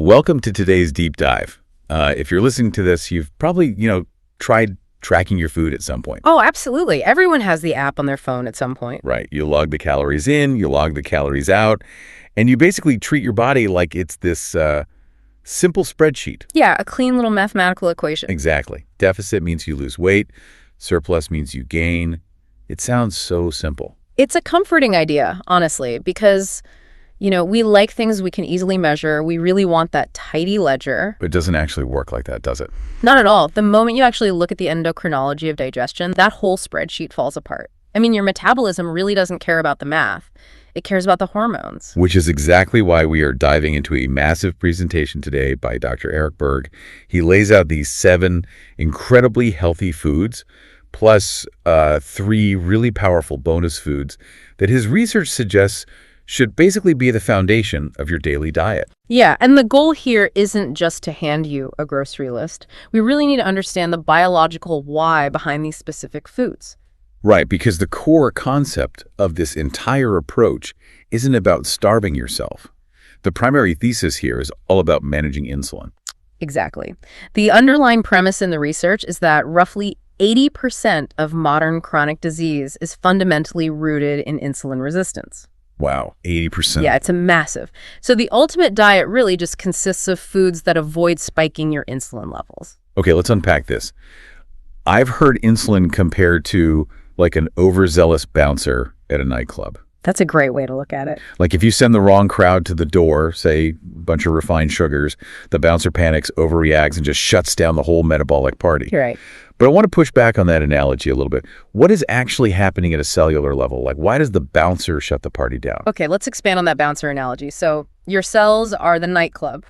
Welcome to today's deep dive. If you're listening to this, you've probably, tried tracking your food at some point. Oh, absolutely. Everyone has the app on their phone at some point. Right. You log the calories in, you log the calories out, and you basically treat your body like it's this simple spreadsheet. Yeah, a clean little mathematical equation. Exactly. Deficit means you lose weight. Surplus means you gain. It sounds so simple. It's a comforting idea, honestly, because, we like things we can easily measure. We really want that tidy ledger. But it doesn't actually work like that, does it? Not at all. The moment you actually look at the endocrinology of digestion, that whole spreadsheet falls apart. I mean, your metabolism really doesn't care about the math. It cares about the hormones. Which is exactly why we are diving into a massive presentation today by Dr. Eric Berg. He lays out these 7 incredibly healthy foods, plus 3 really powerful bonus foods that his research suggests should basically be the foundation of your daily diet. Yeah, and the goal here isn't just to hand you a grocery list. We really need to understand the biological why behind these specific foods. Right, because the core concept of this entire approach isn't about starving yourself. The primary thesis here is all about managing insulin. Exactly. The underlying premise in the research is that roughly 80% of modern chronic disease is fundamentally rooted in insulin resistance. Wow, 80%. Yeah, it's a massive. So the ultimate diet really just consists of foods that avoid spiking your insulin levels. Okay, let's unpack this. I've heard insulin compared to like an overzealous bouncer at a nightclub. That's a great way to look at it. Like if you send the wrong crowd to the door, say a bunch of refined sugars, the bouncer panics, overreacts, and just shuts down the whole metabolic party. You're right. But I want to push back on that analogy a little bit. What is actually happening at a cellular level? Like, why does the bouncer shut the party down? Okay, let's expand on that bouncer analogy. So your cells are the nightclub,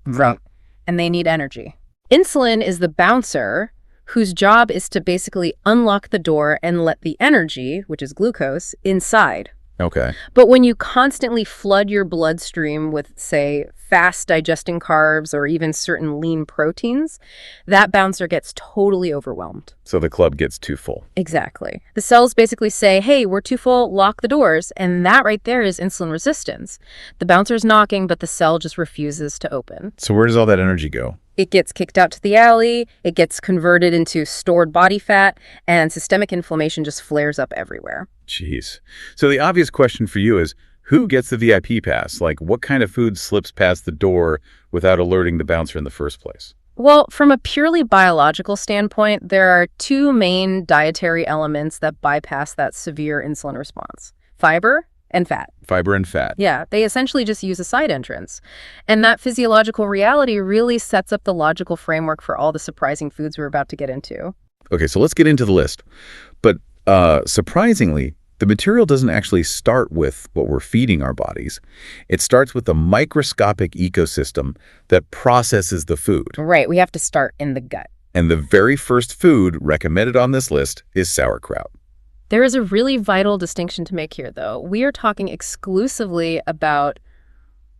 Right. and they need energy. Insulin is the bouncer whose job is to basically unlock the door and let the energy, which is glucose, inside. Okay. But when you constantly flood your bloodstream with, say, fast digesting carbs or even certain lean proteins, that bouncer gets totally overwhelmed. So the club gets too full. Exactly. The cells basically say, hey, we're too full, lock the doors. And that right there is insulin resistance. The bouncer's knocking, but the cell just refuses to open. So where does all that energy go? It gets kicked out to the alley, it gets converted into stored body fat, and systemic inflammation just flares up everywhere. Jeez. So the obvious question for you is, who gets the VIP pass? Like, what kind of food slips past the door without alerting the bouncer in the first place? Well, from a purely biological standpoint, there are 2 main dietary elements that bypass that severe insulin response: fiber and fat. Fiber and fat. Yeah, they essentially just use a side entrance. And that physiological reality really sets up the logical framework for all the surprising foods we're about to get into. Okay, so let's get into the list. But surprisingly, the material doesn't actually start with what we're feeding our bodies. It starts with a microscopic ecosystem that processes the food. Right, we have to start in the gut. And the very first food recommended on this list is sauerkraut. There is a really vital distinction to make here, though. We are talking exclusively about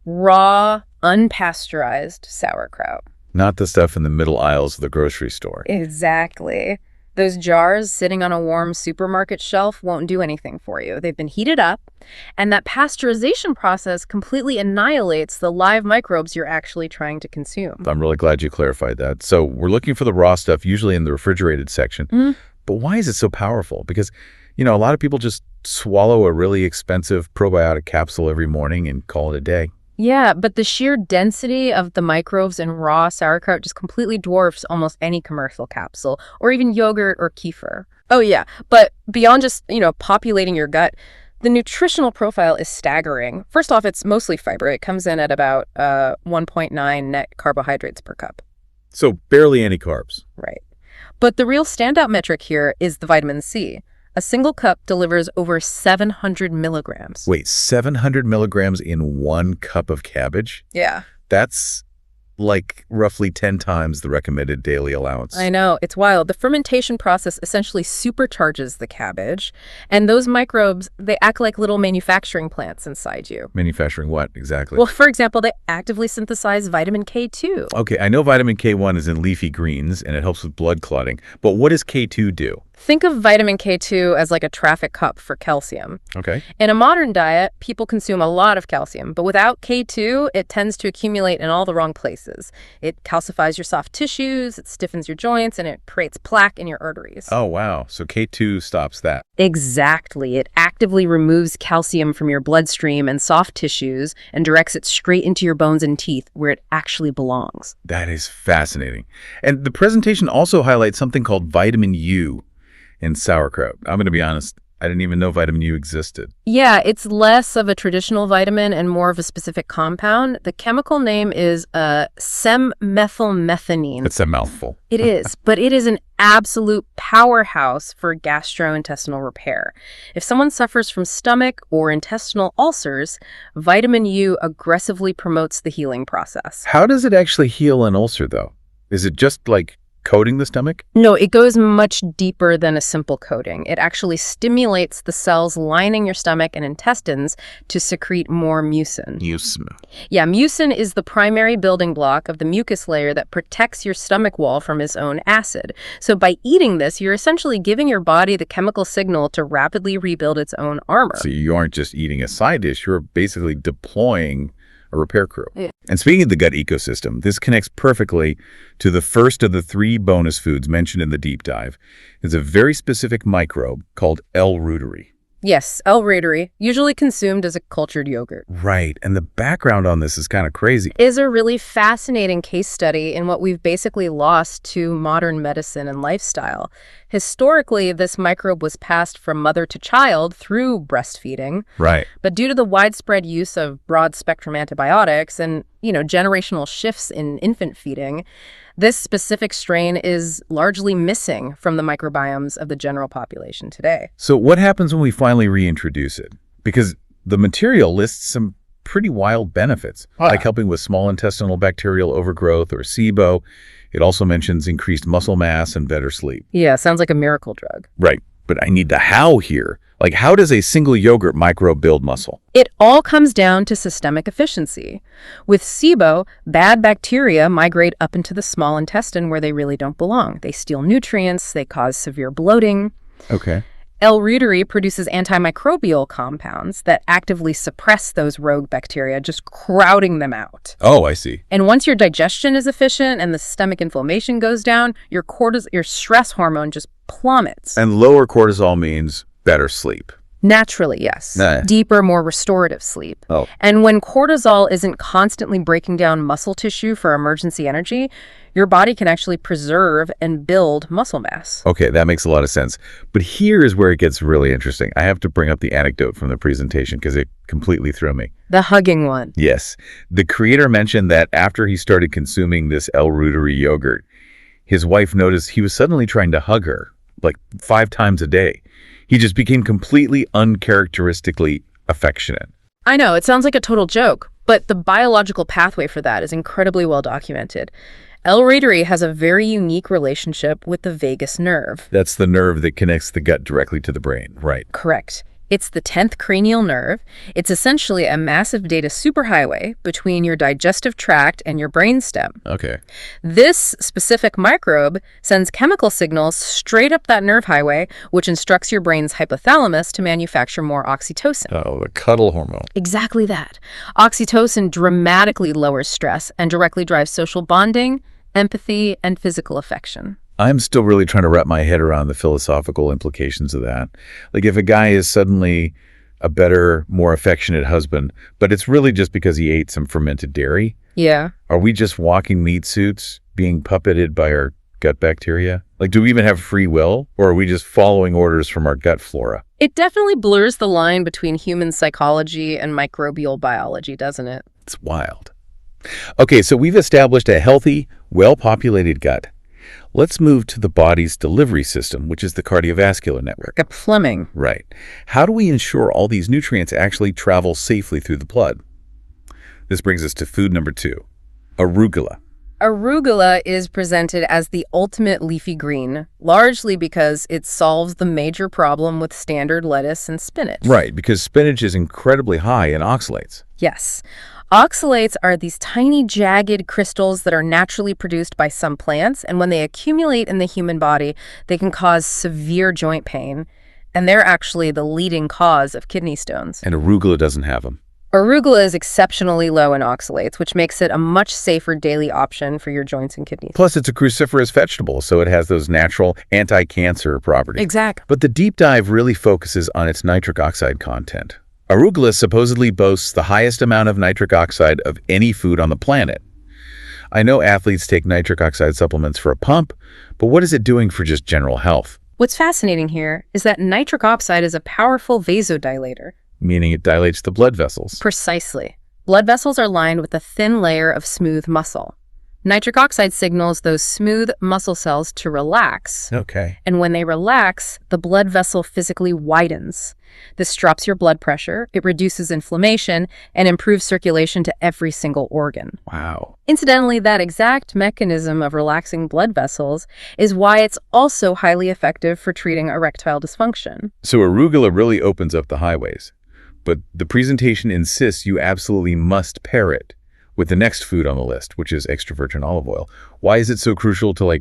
raw, unpasteurized sauerkraut. Not the stuff in the middle aisles of the grocery store. Exactly. Those jars sitting on a warm supermarket shelf won't do anything for you. They've been heated up, and that pasteurization process completely annihilates the live microbes you're actually trying to consume. I'm really glad you clarified that. So we're looking for the raw stuff, usually in the refrigerated section. But why is it so powerful? Because, a lot of people just swallow a really expensive probiotic capsule every morning and call it a day. Yeah, but the sheer density of the microbes in raw sauerkraut just completely dwarfs almost any commercial capsule, or even yogurt or kefir. Oh yeah, but beyond just, populating your gut, the nutritional profile is staggering. First off, it's mostly fiber. It comes in at about 1.9 net carbohydrates per cup. So barely any carbs. Right. But the real standout metric here is the vitamin C. A single cup delivers over 700 milligrams. Wait, 700 milligrams in 1 cup of cabbage? Yeah. That's like roughly 10 times the recommended daily allowance. I know, it's wild. The fermentation process essentially supercharges the cabbage, and those microbes, they act like little manufacturing plants inside you. Manufacturing what exactly? Well, for example, they actively synthesize vitamin K2. Okay, I know vitamin K1 is in leafy greens and it helps with blood clotting, but what does K2 do? Think of vitamin K2 as like a traffic cop for calcium. Okay. In a modern diet, people consume a lot of calcium, but without K2, it tends to accumulate in all the wrong places. It calcifies your soft tissues, it stiffens your joints, and it creates plaque in your arteries. Oh, wow. So K2 stops that. Exactly. It actively removes calcium from your bloodstream and soft tissues and directs it straight into your bones and teeth where it actually belongs. That is fascinating. And the presentation also highlights something called vitamin U in sauerkraut. I'm going to be honest, I didn't even know vitamin U existed. Yeah, it's less of a traditional vitamin and more of a specific compound. The chemical name is sem-methylmethionine. It's a mouthful. It is, but it is an absolute powerhouse for gastrointestinal repair. If someone suffers from stomach or intestinal ulcers, vitamin U aggressively promotes the healing process. How does it actually heal an ulcer, though? Is it just like coating the stomach? No, it goes much deeper than a simple coating. It actually stimulates the cells lining your stomach and intestines to secrete more mucin. Mucin. Yeah, mucin is the primary building block of the mucus layer that protects your stomach wall from its own acid. So by eating this, you're essentially giving your body the chemical signal to rapidly rebuild its own armor. So you aren't just eating a side dish, you're basically deploying a repair crew. Yeah. And speaking of the gut ecosystem, this connects perfectly to the first of the 3 bonus foods mentioned in the deep dive. It's a very specific microbe called L. reuteri. Yes, L. reuteri, usually consumed as a cultured yogurt. Right, and the background on this is kind of crazy. Is a really fascinating case study in what we've basically lost to modern medicine and lifestyle. Historically, this microbe was passed from mother to child through breastfeeding. Right. But due to the widespread use of broad-spectrum antibiotics and, generational shifts in infant feeding, this specific strain is largely missing from the microbiomes of the general population today. So what happens when we finally reintroduce it? Because the material lists some pretty wild benefits, like helping with small intestinal bacterial overgrowth or SIBO. It also mentions increased muscle mass and better sleep. Yeah, sounds like a miracle drug. Right, but I need the how here. Like, how does a single yogurt microbe build muscle? It all comes down to systemic efficiency. With SIBO, bad bacteria migrate up into the small intestine where they really don't belong. They steal nutrients, they cause severe bloating. Okay. L. reuteri produces antimicrobial compounds that actively suppress those rogue bacteria, just crowding them out. Oh, I see. And once your digestion is efficient and the systemic inflammation goes down, your stress hormone just plummets. And lower cortisol means better sleep. Naturally, yes. Deeper, more restorative sleep. Oh. And when cortisol isn't constantly breaking down muscle tissue for emergency energy, your body can actually preserve and build muscle mass. Okay, that makes a lot of sense. But here is where it gets really interesting. I have to bring up the anecdote from the presentation because it completely threw me. The hugging one. Yes. The creator mentioned that after he started consuming this L. reuteri yogurt, his wife noticed he was suddenly trying to hug her, like 5 times a day. He just became completely uncharacteristically affectionate. I know, it sounds like a total joke, but the biological pathway for that is incredibly well documented. L. reuteri has a very unique relationship with the vagus nerve. That's the nerve that connects the gut directly to the brain, right? Correct. It's the 10th cranial nerve. It's essentially a massive data superhighway between your digestive tract and your brainstem. Okay. This specific microbe sends chemical signals straight up that nerve highway, which instructs your brain's hypothalamus to manufacture more oxytocin. Oh, the cuddle hormone. Exactly that. Oxytocin dramatically lowers stress and directly drives social bonding, empathy, and physical affection. I'm still really trying to wrap my head around the philosophical implications of that. Like, if a guy is suddenly a better, more affectionate husband, but it's really just because he ate some fermented dairy, Yeah. are we just walking meat suits being puppeted by our gut bacteria? Like, do we even have free will, or are we just following orders from our gut flora? It definitely blurs the line between human psychology and microbial biology, doesn't it? It's wild. Okay, so we've established a healthy, well-populated gut. Let's move to the body's delivery system, which is the cardiovascular network. Like a plumbing. Right. How do we ensure all these nutrients actually travel safely through the blood? This brings us to food number 2, arugula. Arugula is presented as the ultimate leafy green, largely because it solves the major problem with standard lettuce and spinach. Right, because spinach is incredibly high in oxalates. Yes. Oxalates are these tiny, jagged crystals that are naturally produced by some plants, and when they accumulate in the human body, they can cause severe joint pain, and they're actually the leading cause of kidney stones. And arugula doesn't have them. Arugula is exceptionally low in oxalates, which makes it a much safer daily option for your joints and kidneys. Plus, it's a cruciferous vegetable, so it has those natural anti-cancer properties. Exactly. But the deep dive really focuses on its nitric oxide content. Arugula supposedly boasts the highest amount of nitric oxide of any food on the planet. I know athletes take nitric oxide supplements for a pump, but what is it doing for just general health? What's fascinating here is that nitric oxide is a powerful vasodilator. Meaning it dilates the blood vessels. Precisely. Blood vessels are lined with a thin layer of smooth muscle. Nitric oxide signals those smooth muscle cells to relax. Okay. And when they relax, the blood vessel physically widens. This drops your blood pressure, it reduces inflammation, and improves circulation to every single organ. Wow. Incidentally, that exact mechanism of relaxing blood vessels is why it's also highly effective for treating erectile dysfunction. So arugula really opens up the highways. But the presentation insists you absolutely must pair it with the next food on the list, which is extra virgin olive oil. Why is it so crucial to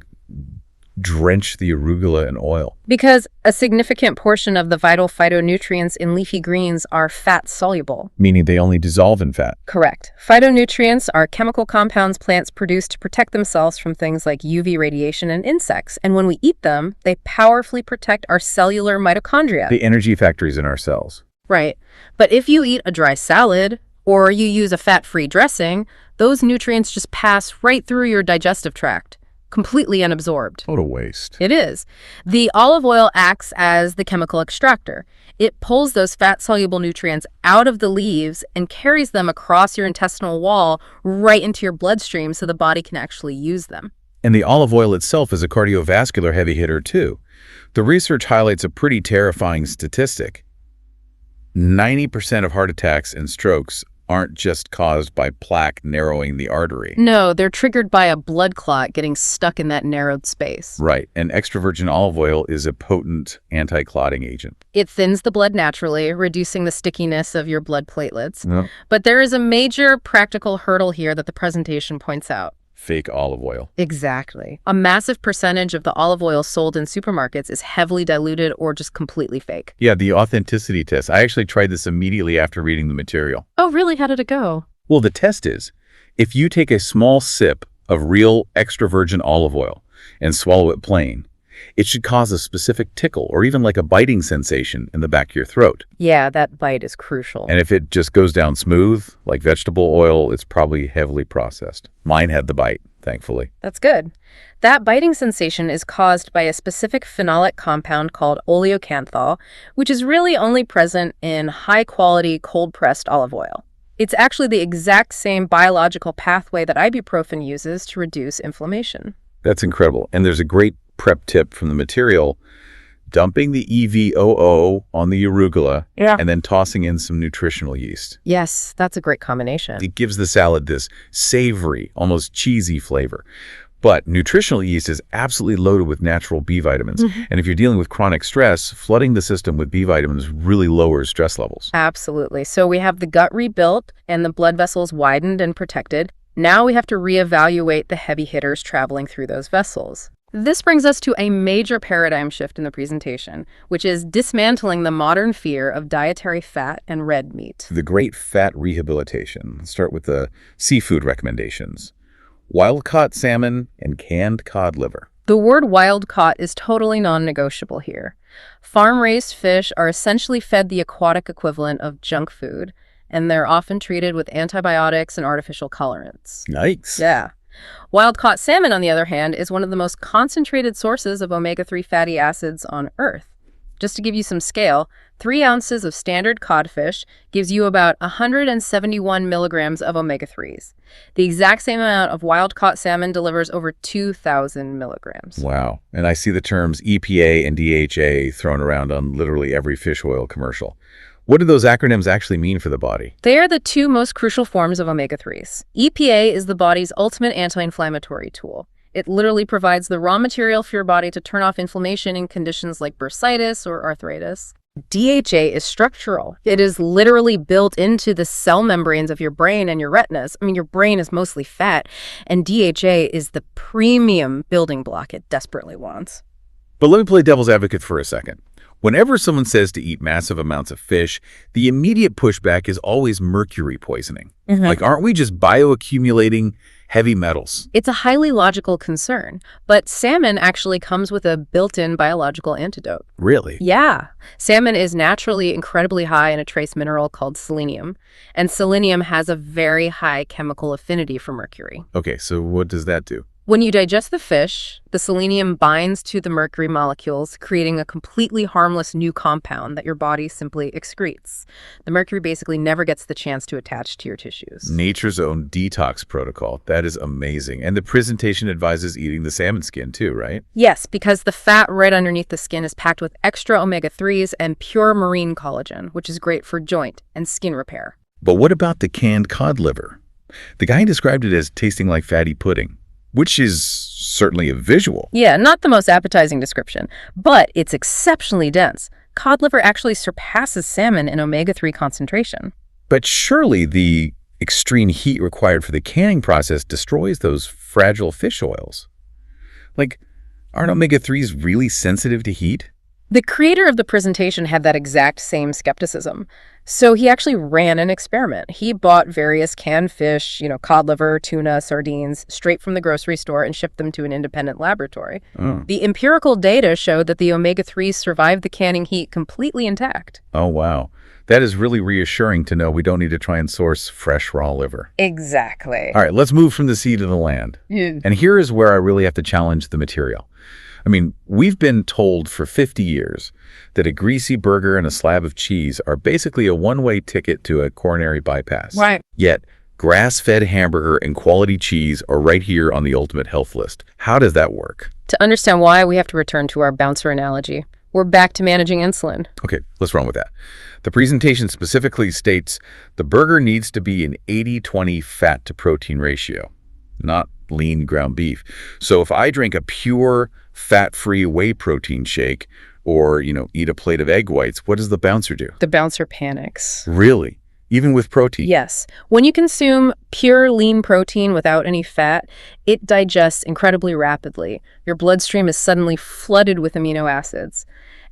drench the arugula in oil? Because a significant portion of the vital phytonutrients in leafy greens are fat-soluble. Meaning they only dissolve in fat. Correct. Phytonutrients are chemical compounds plants produce to protect themselves from things like UV radiation and insects. And when we eat them, they powerfully protect our cellular mitochondria. The energy factories in our cells. Right. But if you eat a dry salad or you use a fat-free dressing, those nutrients just pass right through your digestive tract, completely unabsorbed. What a waste. It is. The olive oil acts as the chemical extractor. It pulls those fat-soluble nutrients out of the leaves and carries them across your intestinal wall right into your bloodstream so the body can actually use them. And the olive oil itself is a cardiovascular heavy hitter too. The research highlights a pretty terrifying statistic. 90% of heart attacks and strokes aren't just caused by plaque narrowing the artery. No, they're triggered by a blood clot getting stuck in that narrowed space. Right, and extra virgin olive oil is a potent anti-clotting agent. It thins the blood naturally, reducing the stickiness of your blood platelets. Yep. But there is a major practical hurdle here that the presentation points out. Fake olive oil. Exactly. A massive percentage of the olive oil sold in supermarkets is heavily diluted or just completely fake. Yeah, the authenticity test. I actually tried this immediately after reading the material. Oh, really? How did it go? Well, the test is, if you take a small sip of real extra virgin olive oil and swallow it plain, it should cause a specific tickle or even like a biting sensation in the back of your throat. Yeah, that bite is crucial. And if it just goes down smooth, like vegetable oil, it's probably heavily processed. Mine had the bite, thankfully. That's good. That biting sensation is caused by a specific phenolic compound called oleocanthal, which is really only present in high-quality cold-pressed olive oil. It's actually the exact same biological pathway that ibuprofen uses to reduce inflammation. That's incredible. And there's a great prep tip from the material, dumping the EVOO on the arugula and then tossing in some nutritional yeast. Yes, that's a great combination. It gives the salad this savory, almost cheesy flavor. But nutritional yeast is absolutely loaded with natural B vitamins. And if you're dealing with chronic stress, flooding the system with B vitamins really lowers stress levels. Absolutely. So we have the gut rebuilt and the blood vessels widened and protected. Now we have to reevaluate the heavy hitters traveling through those vessels. This brings us to a major paradigm shift in the presentation, which is dismantling the modern fear of dietary fat and red meat. The great fat rehabilitation. Let's start with the seafood recommendations. Wild-caught salmon and canned cod liver. The word wild-caught is totally non-negotiable here. Farm-raised fish are essentially fed the aquatic equivalent of junk food, and they're often treated with antibiotics and artificial colorants. Yikes. Yeah. Wild-caught salmon, on the other hand, is one of the most concentrated sources of omega-3 fatty acids on Earth. Just to give you some scale, 3 ounces of standard codfish gives you about 171 milligrams of omega-3s. The exact same amount of wild-caught salmon delivers over 2,000 milligrams. Wow. And I see the terms EPA and DHA thrown around on literally every fish oil commercial. What do those acronyms actually mean for the body? They are the 2 most crucial forms of omega-3s. EPA is the body's ultimate anti-inflammatory tool. It literally provides the raw material for your body to turn off inflammation in conditions like bursitis or arthritis. DHA is structural. It is literally built into the cell membranes of your brain and your retinas. I mean, your brain is mostly fat, and DHA is the premium building block it desperately wants. But let me play devil's advocate for a second. Whenever someone says to eat massive amounts of fish, the immediate pushback is always mercury poisoning. Like, aren't we just bioaccumulating heavy metals? It's a highly logical concern, but salmon actually comes with a built-in biological antidote. Really? Yeah. Salmon is naturally incredibly high in a trace mineral called selenium, and selenium has a very high chemical affinity for mercury. Okay, so what does that do? When you digest the fish, the selenium binds to the mercury molecules, creating a completely harmless new compound that your body simply excretes. The mercury basically never gets the chance to attach to your tissues. Nature's own detox protocol. That is amazing. And the presentation advises eating the salmon skin too, right? Yes, because the fat right underneath the skin is packed with extra omega-3s and pure marine collagen, which is great for joint and skin repair. But what about the canned cod liver? The guy described it as tasting like fatty pudding, which is certainly a visual. Yeah, not the most appetizing description, but it's exceptionally dense. Cod liver actually surpasses salmon in omega-3 concentration. But surely the extreme heat required for the canning process destroys those fragile fish oils. Like, aren't omega-3s really sensitive to heat? The creator of the presentation had that exact same skepticism. So he actually ran an experiment. He bought various canned fish, cod liver, tuna, sardines, straight from the grocery store and shipped them to an independent laboratory. The empirical data showed that the omega-3s survived the canning heat completely intact. Oh, wow. That is really reassuring to know we don't need to try and source fresh raw liver. Exactly. All right, let's move from the sea to the land. And here is where I really have to challenge the material. I mean, we've been told for 50 years that a greasy burger and a slab of cheese are basically a one-way ticket to a coronary bypass. Right. Yet, grass-fed hamburger and quality cheese are right here on the ultimate health list. How does that work? To understand why, we have to return to our bouncer analogy. We're back to managing insulin. Okay, let's run with that. The presentation specifically states the burger needs to be an 80-20 fat to protein ratio, not lean ground beef. So if I drink a pure fat-free whey protein shake or, eat a plate of egg whites, what does the bouncer do? The bouncer panics. Really? Even with protein? Yes. When you consume pure lean protein without any fat, it digests incredibly rapidly. Your bloodstream is suddenly flooded with amino acids.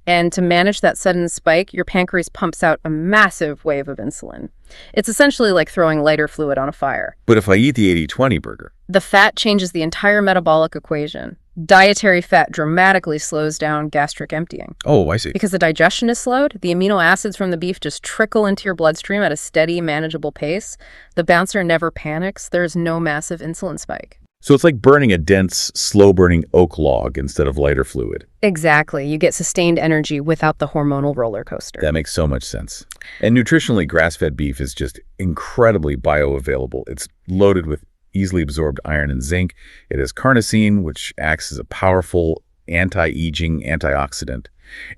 And to manage that sudden spike, your pancreas pumps out a massive wave of insulin. It's essentially like throwing lighter fluid on a fire. But if I eat the 80-20 burger? The fat changes the entire metabolic equation. Dietary fat dramatically slows down gastric emptying. Oh, I see. Because the digestion is slowed, the amino acids from the beef just trickle into your bloodstream at a steady, manageable pace. The bouncer never panics. There's no massive insulin spike. So it's like burning a dense, slow-burning oak log instead of lighter fluid. Exactly. You get sustained energy without the hormonal roller coaster. That makes so much sense. And nutritionally, grass-fed beef is just incredibly bioavailable. It's loaded with easily absorbed iron and zinc. It has carnosine, which acts as a powerful anti-aging antioxidant.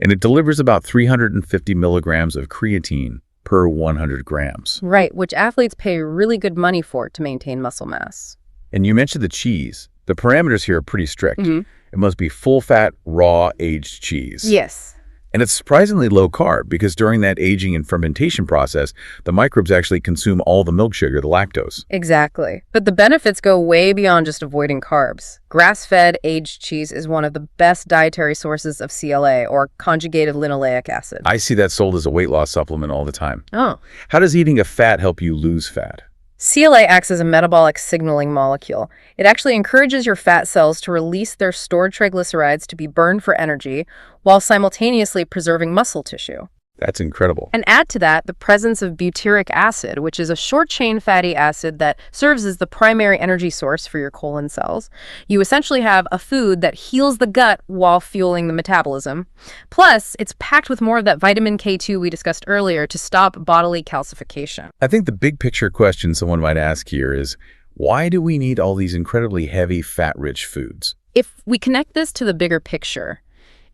And it delivers about 350 milligrams of creatine per 100 grams. Right, which athletes pay really good money for to maintain muscle mass. And you mentioned the cheese. The parameters here are pretty strict. Mm-hmm. It must be full-fat, raw, aged cheese. Yes. And it's surprisingly low carb because during that aging and fermentation process, the microbes actually consume all the milk sugar, the lactose. Exactly. But the benefits go way beyond just avoiding carbs. Grass-fed aged cheese is one of the best dietary sources of CLA, or conjugated linoleic acid. I see that sold as a weight loss supplement all the time. Oh. How does eating a fat help you lose fat? CLA acts as a metabolic signaling molecule. It actually encourages your fat cells to release their stored triglycerides to be burned for energy while simultaneously preserving muscle tissue. That's incredible. And add to that the presence of butyric acid, which is a short-chain fatty acid that serves as the primary energy source for your colon cells. You essentially have a food that heals the gut while fueling the metabolism. Plus, it's packed with more of that vitamin K2 we discussed earlier to stop bodily calcification. I think the big picture question someone might ask here is, why do we need all these incredibly heavy, fat-rich foods? If we connect this to the bigger picture,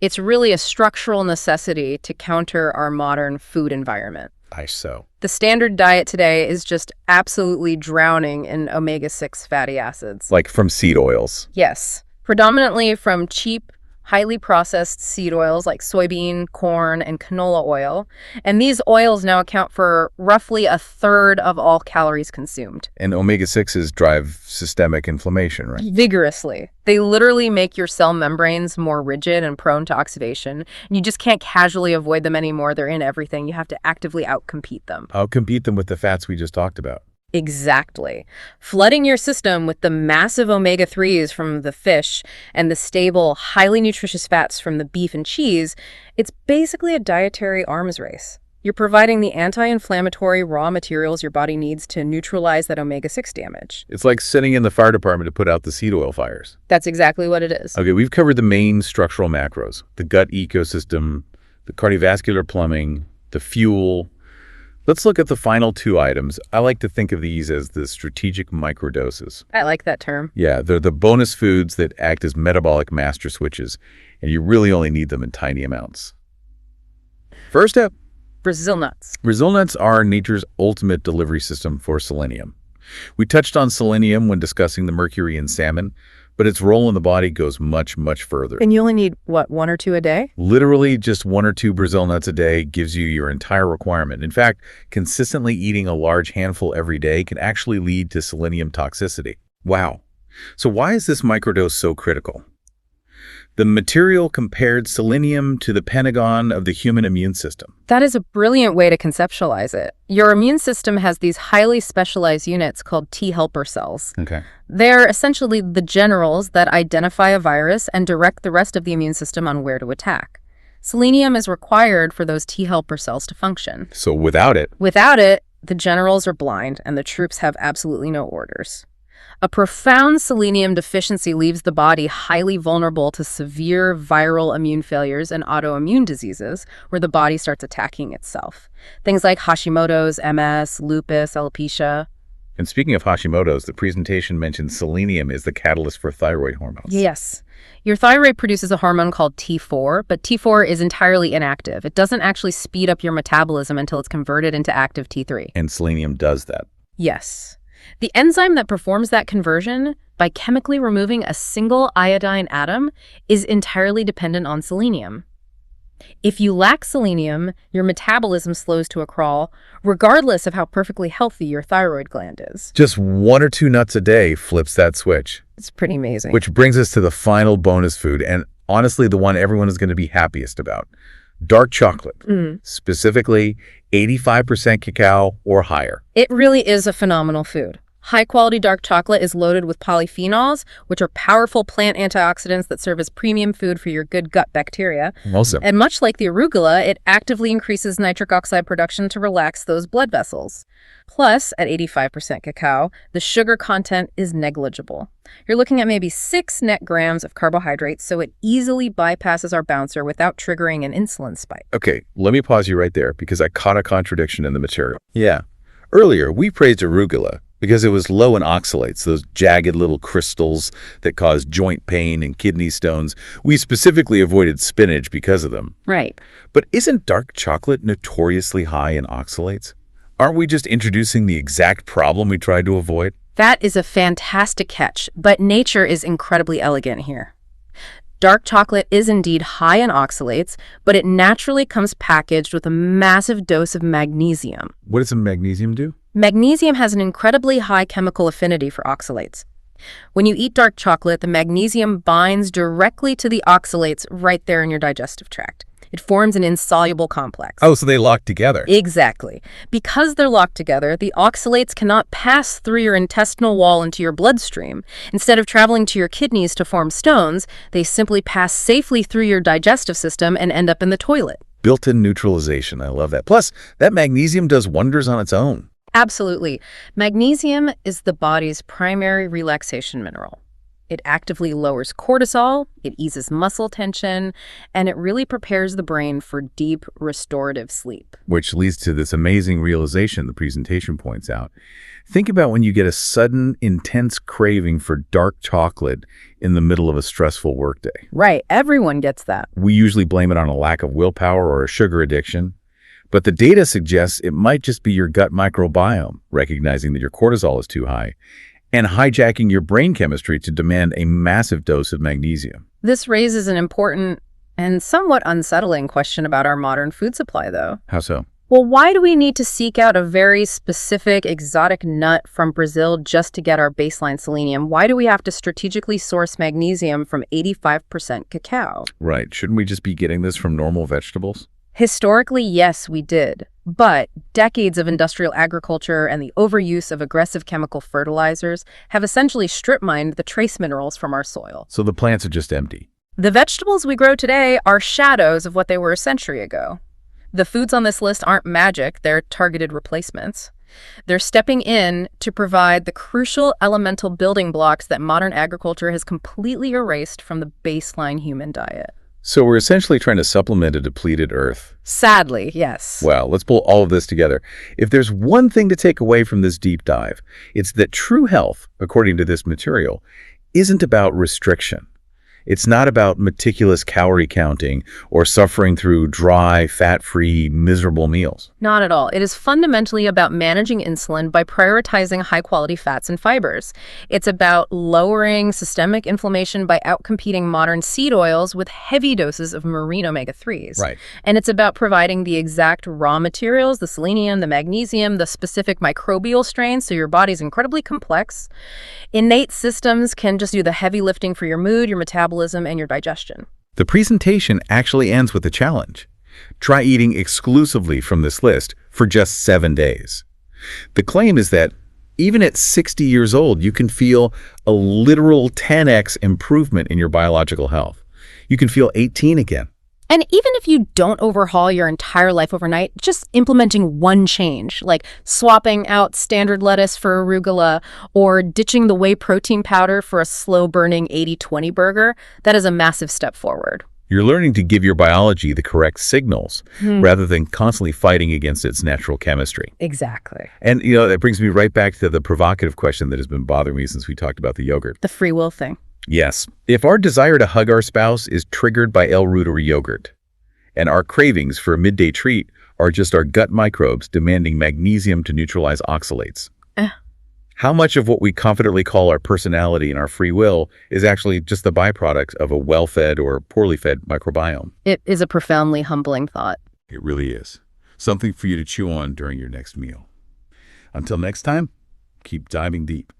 it's really a structural necessity to counter our modern food environment. The standard diet today is just absolutely drowning in omega-6 fatty acids. Like from seed oils. Yes, predominantly from cheap, highly processed seed oils like soybean, corn, and canola oil. And these oils now account for roughly a third of all calories consumed. And omega-6s drive systemic inflammation, right? Vigorously. They literally make your cell membranes more rigid and prone to oxidation. And you just can't casually avoid them anymore. They're in everything. You have to actively outcompete them. Outcompete them with the fats we just talked about. Exactly. Flooding your system with the massive omega-3s from the fish and the stable, highly nutritious fats from the beef and cheese, it's basically a dietary arms race. You're providing the anti-inflammatory raw materials your body needs to neutralize that omega-6 damage. It's like sitting in the fire department to put out the seed oil fires. That's exactly what it is. Okay, we've covered the main structural macros, the gut ecosystem, the cardiovascular plumbing, the fuel. Let's look at the final two items. I like to think of these as the strategic microdoses. I like that term. Yeah, they're the bonus foods that act as metabolic master switches, and you really only need them in tiny amounts. First up, Brazil nuts. Brazil nuts are nature's ultimate delivery system for selenium. We touched on selenium when discussing the mercury in salmon, but its role in the body goes much, much further. And you only need, what, 1 or 2 a day? Literally just 1 or 2 Brazil nuts a day gives you your entire requirement. In fact, consistently eating a large handful every day can actually lead to selenium toxicity. Wow. So why is this microdose so critical? The material compared selenium to the pentagon of the human immune system. That is a brilliant way to conceptualize it. Your immune system has these highly specialized units called T helper cells. Okay. They're essentially the generals that identify a virus and direct the rest of the immune system on where to attack. Selenium is required for those T helper cells to function. So without it, the generals are blind and the troops have absolutely no orders. A profound selenium deficiency leaves the body highly vulnerable to severe viral immune failures and autoimmune diseases where the body starts attacking itself. Things like Hashimoto's, MS, lupus, alopecia. And speaking of Hashimoto's, the presentation mentioned selenium is the catalyst for thyroid hormones. Yes. Your thyroid produces a hormone called T4, but T4 is entirely inactive. It doesn't actually speed up your metabolism until it's converted into active T3. And selenium does that. Yes. The enzyme that performs that conversion, by chemically removing a single iodine atom, is entirely dependent on selenium. If you lack selenium, your metabolism slows to a crawl, regardless of how perfectly healthy your thyroid gland is. Just 1 or 2 nuts a day flips that switch. It's pretty amazing. Which brings us to the final bonus food, and honestly the one everyone is going to be happiest about. Dark chocolate, specifically 85% cacao or higher. It really is a phenomenal food. High-quality dark chocolate is loaded with polyphenols, which are powerful plant antioxidants that serve as premium food for your good gut bacteria. Awesome. And much like the arugula, it actively increases nitric oxide production to relax those blood vessels. Plus, at 85% cacao, the sugar content is negligible. You're looking at maybe 6 net grams of carbohydrates, so it easily bypasses our bouncer without triggering an insulin spike. Okay, let me pause you right there because I caught a contradiction in the material. Yeah. Earlier, we praised arugula because it was low in oxalates, those jagged little crystals that cause joint pain and kidney stones. We specifically avoided spinach because of them. Right. But isn't dark chocolate notoriously high in oxalates? Aren't we just introducing the exact problem we tried to avoid? That is a fantastic catch, but nature is incredibly elegant here. Dark chocolate is indeed high in oxalates, but it naturally comes packaged with a massive dose of magnesium. What does some magnesium do? Magnesium has an incredibly high chemical affinity for oxalates. When you eat dark chocolate, the magnesium binds directly to the oxalates right there in your digestive tract. It forms an insoluble complex. Oh, so they lock together. Exactly. Because they're locked together, the oxalates cannot pass through your intestinal wall into your bloodstream. Instead of traveling to your kidneys to form stones, they simply pass safely through your digestive system and end up in the toilet. Built-in neutralization. I love that. Plus, that magnesium does wonders on its own. Absolutely. Magnesium is the body's primary relaxation mineral. It actively lowers cortisol, it eases muscle tension, and it really prepares the brain for deep, restorative sleep. Which leads to this amazing realization the presentation points out. Think about when you get a sudden, intense craving for dark chocolate in the middle of a stressful workday. Right. Everyone gets that. We usually blame it on a lack of willpower or a sugar addiction. But the data suggests it might just be your gut microbiome, recognizing that your cortisol is too high. and hijacking your brain chemistry to demand a massive dose of magnesium. This raises an important and somewhat unsettling question about our modern food supply, though. How so? Well, why do we need to seek out a very specific exotic nut from Brazil just to get our baseline selenium? Why do we have to strategically source magnesium from 85% cacao? Right. Shouldn't we just be getting this from normal vegetables? Historically, yes, we did. But decades of industrial agriculture and the overuse of aggressive chemical fertilizers have essentially strip-mined the trace minerals from our soil. So the plants are just empty. The vegetables we grow today are shadows of what they were a century ago. The foods on this list aren't magic, they're targeted replacements. They're stepping in to provide the crucial elemental building blocks that modern agriculture has completely erased from the baseline human diet. So we're essentially trying to supplement a depleted earth. Sadly, yes. Well, let's pull all of this together. If there's one thing to take away from this deep dive, it's that true health, according to this material, isn't about restriction. It's not about meticulous calorie counting or suffering through dry, fat-free, miserable meals. Not at all. It is fundamentally about managing insulin by prioritizing high-quality fats and fibers. It's about lowering systemic inflammation by outcompeting modern seed oils with heavy doses of marine omega-3s. Right. And it's about providing the exact raw materials, the selenium, the magnesium, the specific microbial strains, so your body's incredibly complex. Innate systems can just do the heavy lifting for your mood, your metabolism, and your digestion. The presentation actually ends with a challenge. Try eating exclusively from this list for just 7 days. The claim is that even at 60 years old, you can feel a literal 10x improvement in your biological health. You can feel 18 again. And even if you don't overhaul your entire life overnight, just implementing one change, like swapping out standard lettuce for arugula or ditching the whey protein powder for a slow-burning 80-20 burger, that is a massive step forward. You're learning to give your biology the correct signals rather than constantly fighting against its natural chemistry. Exactly. And, that brings me right back to the provocative question that has been bothering me since we talked about the yogurt. The free will thing. Yes. If our desire to hug our spouse is triggered by L-root or yogurt, and our cravings for a midday treat are just our gut microbes demanding magnesium to neutralize oxalates, how much of what we confidently call our personality and our free will is actually just the byproduct of a well-fed or poorly fed microbiome? It is a profoundly humbling thought. It really is. Something for you to chew on during your next meal. Until next time, keep diving deep.